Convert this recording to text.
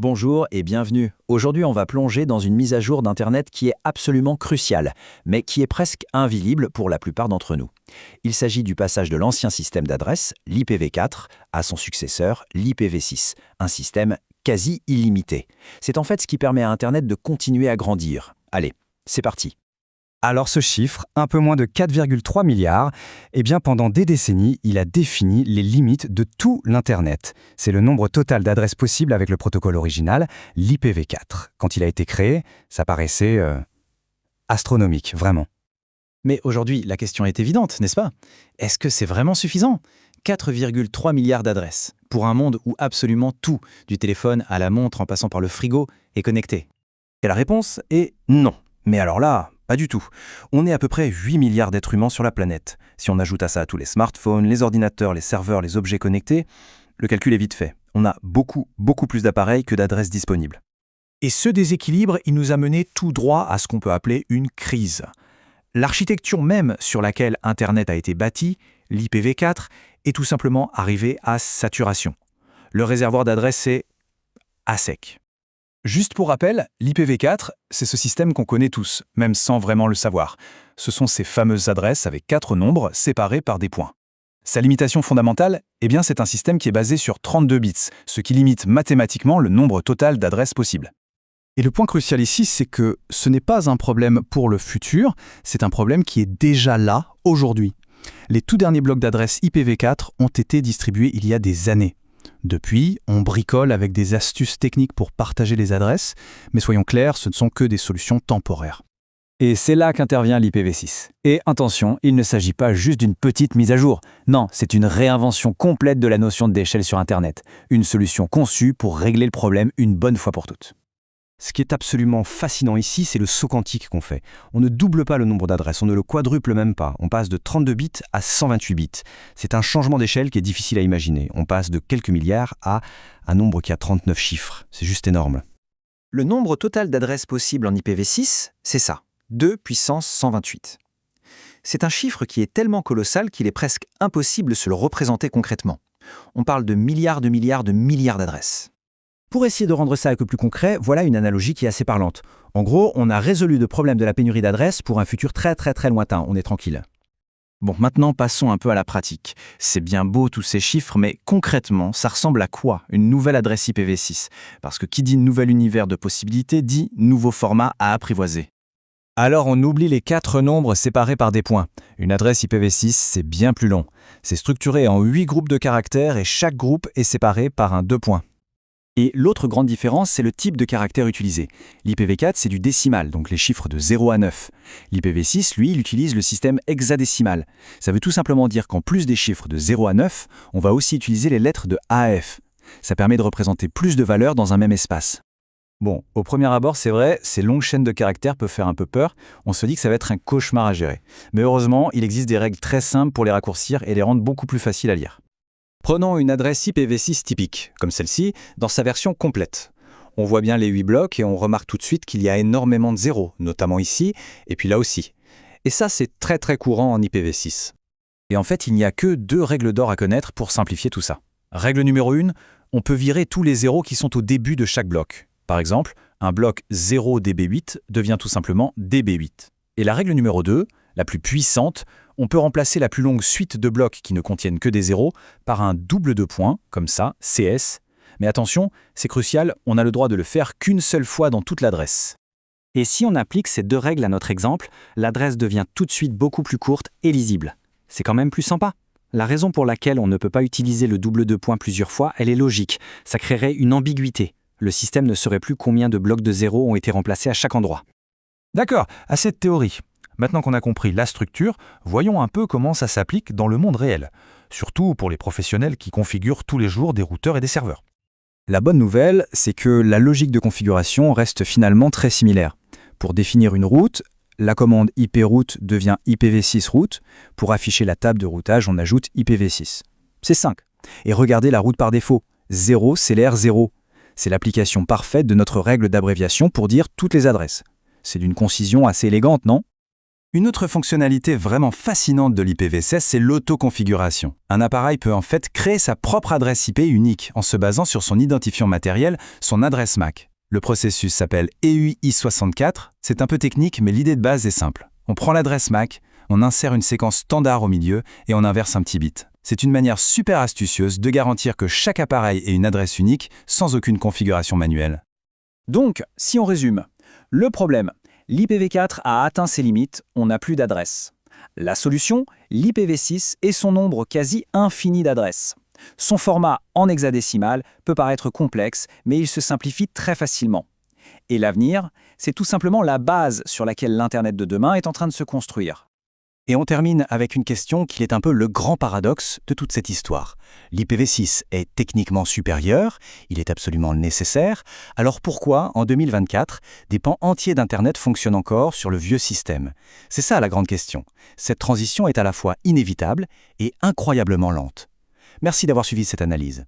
Bonjour et bienvenue. Aujourd'hui, on va plonger dans une mise à jour d'Internet qui est absolument cruciale, mais qui est presque invisible pour la plupart d'entre nous. Il s'agit du passage de l'ancien système d'adresse, l'IPv4, à son successeur, l'IPv6, un système quasi illimité. C'est en fait ce qui permet à Internet de continuer à grandir. Allez, c'est parti. Alors ce chiffre, un peu moins de 4,3 milliards, eh bien pendant des décennies, il a défini les limites de tout l'Internet. C'est le nombre total d'adresses possibles avec le protocole original, l'IPv4. Quand il a été créé, ça paraissait astronomique, vraiment. Mais aujourd'hui, la question est évidente, n'est-ce pas? Est-ce que c'est vraiment suffisant? 4,3 milliards d'adresses, pour un monde où absolument tout, du téléphone à la montre en passant par le frigo, est connecté. Et la réponse est non. Mais alors là, pas du tout. On est à peu près 8 milliards d'êtres humains sur la planète. Si on ajoute à ça tous les smartphones, les ordinateurs, les serveurs, les objets connectés, le calcul est vite fait. On a beaucoup plus d'appareils que d'adresses disponibles. Et ce déséquilibre, il nous a mené tout droit à ce qu'on peut appeler une crise. L'architecture même sur laquelle Internet a été bâti, l'IPv4, est tout simplement arrivée à saturation. Le réservoir d'adresses est à sec. Juste pour rappel, l'IPv4, c'est ce système qu'on connaît tous, même sans vraiment le savoir. Ce sont ces fameuses adresses avec 4 nombres séparés par des points. Sa limitation fondamentale, c'est un système qui est basé sur 32 bits, ce qui limite mathématiquement le nombre total d'adresses possibles. Et le point crucial ici, c'est que ce n'est pas un problème pour le futur, c'est un problème qui est déjà là, aujourd'hui. Les tout derniers blocs d'adresses IPv4 ont été distribués il y a des années. Depuis, on bricole avec des astuces techniques pour partager les adresses, mais soyons clairs, ce ne sont que des solutions temporaires. Et c'est là qu'intervient l'IPv6. Et attention, il ne s'agit pas juste d'une petite mise à jour. Non, c'est une réinvention complète de la notion d'échelle sur Internet. Une solution conçue pour régler le problème une bonne fois pour toutes. Ce qui est absolument fascinant ici, c'est le saut quantique qu'on fait. On ne double pas le nombre d'adresses, on ne le quadruple même pas. On passe de 32 bits à 128 bits. C'est un changement d'échelle qui est difficile à imaginer. On passe de quelques milliards à un nombre qui a 39 chiffres. C'est juste énorme. Le nombre total d'adresses possibles en IPv6, c'est ça, 2 puissance 128. C'est un chiffre qui est tellement colossal qu'il est presque impossible de se le représenter concrètement. On parle de milliards d'adresses. Pour essayer de rendre ça un peu plus concret, voilà une analogie qui est assez parlante. En gros, on a résolu le problème de la pénurie d'adresses pour un futur très lointain. On est tranquille. Bon, maintenant passons un peu à la pratique. C'est bien beau tous ces chiffres, mais concrètement, ça ressemble à quoi une nouvelle adresse IPv6? Parce que qui dit nouvel univers de possibilités dit nouveau format à apprivoiser. Alors on oublie les 4 nombres séparés par des points. Une adresse IPv6, c'est bien plus long. C'est structuré en 8 groupes de caractères et chaque groupe est séparé par un 2 points. Et l'autre grande différence, c'est le type de caractère utilisé. L'IPv4, c'est du décimal, donc les chiffres de 0 à 9. L'IPv6, lui, il utilise le système hexadécimal. Ça veut tout simplement dire qu'en plus des chiffres de 0 à 9, on va aussi utiliser les lettres de A à F. Ça permet de représenter plus de valeurs dans un même espace. Bon, au premier abord, c'est vrai, ces longues chaînes de caractères peuvent faire un peu peur. On se dit que ça va être un cauchemar à gérer. Mais heureusement, il existe des règles très simples pour les raccourcir et les rendre beaucoup plus faciles à lire. Prenons une adresse IPv6 typique, comme celle-ci, dans sa version complète. On voit bien les 8 blocs et on remarque tout de suite qu'il y a énormément de zéros, notamment ici, et puis là aussi. Et ça, c'est très courant en IPv6. Et en fait, il n'y a que 2 règles d'or à connaître pour simplifier tout ça. Règle numéro 1, on peut virer tous les zéros qui sont au début de chaque bloc. Par exemple, un bloc 0 dB8 devient tout simplement dB8. Et la règle numéro 2, la plus puissante, on peut remplacer la plus longue suite de blocs qui ne contiennent que des zéros par un double de points, comme ça, CS. Mais attention, c'est crucial, on n'a le droit de le faire qu'une seule fois dans toute l'adresse. Et si on applique ces 2 règles à notre exemple, l'adresse devient tout de suite beaucoup plus courte et lisible. C'est quand même plus sympa. La raison pour laquelle on ne peut pas utiliser le double de points plusieurs fois, elle est logique. Ça créerait une ambiguïté. Le système ne saurait plus combien de blocs de zéros ont été remplacés à chaque endroit. D'accord, assez de théorie. Maintenant qu'on a compris la structure, voyons un peu comment ça s'applique dans le monde réel. Surtout pour les professionnels qui configurent tous les jours des routeurs et des serveurs. La bonne nouvelle, c'est que la logique de configuration reste finalement très similaire. Pour définir une route, la commande iproute devient IPv6 route. Pour afficher la table de routage, on ajoute IPv6. C'est simple. Et regardez la route par défaut. 0 CLR 0. C'est l'application parfaite de notre règle d'abréviation pour dire toutes les adresses. C'est d'une concision assez élégante, non ? Une autre fonctionnalité vraiment fascinante de l'IPv16, c'est l'autoconfiguration. Un appareil peut en fait créer sa propre adresse IP unique en se basant sur son identifiant matériel, son adresse MAC. Le processus s'appelle EUI64. C'est un peu technique, mais l'idée de base est simple. On prend l'adresse MAC, on insère une séquence standard au milieu et on inverse un petit bit. C'est une manière super astucieuse de garantir que chaque appareil ait une adresse unique sans aucune configuration manuelle. Donc, si on résume, le problème, l'IPv4 a atteint ses limites, on n'a plus d'adresse. La solution, l'IPv6 et son nombre quasi infini d'adresses. Son format en hexadécimal peut paraître complexe, mais il se simplifie très facilement. Et l'avenir, c'est tout simplement la base sur laquelle l'Internet de demain est en train de se construire. Et on termine avec une question qui est un peu le grand paradoxe de toute cette histoire. L'IPv6 est techniquement supérieur, il est absolument nécessaire, alors pourquoi, en 2024, des pans entiers d'Internet fonctionnent encore sur le vieux système? C'est ça la grande question. Cette transition est à la fois inévitable et incroyablement lente. Merci d'avoir suivi cette analyse.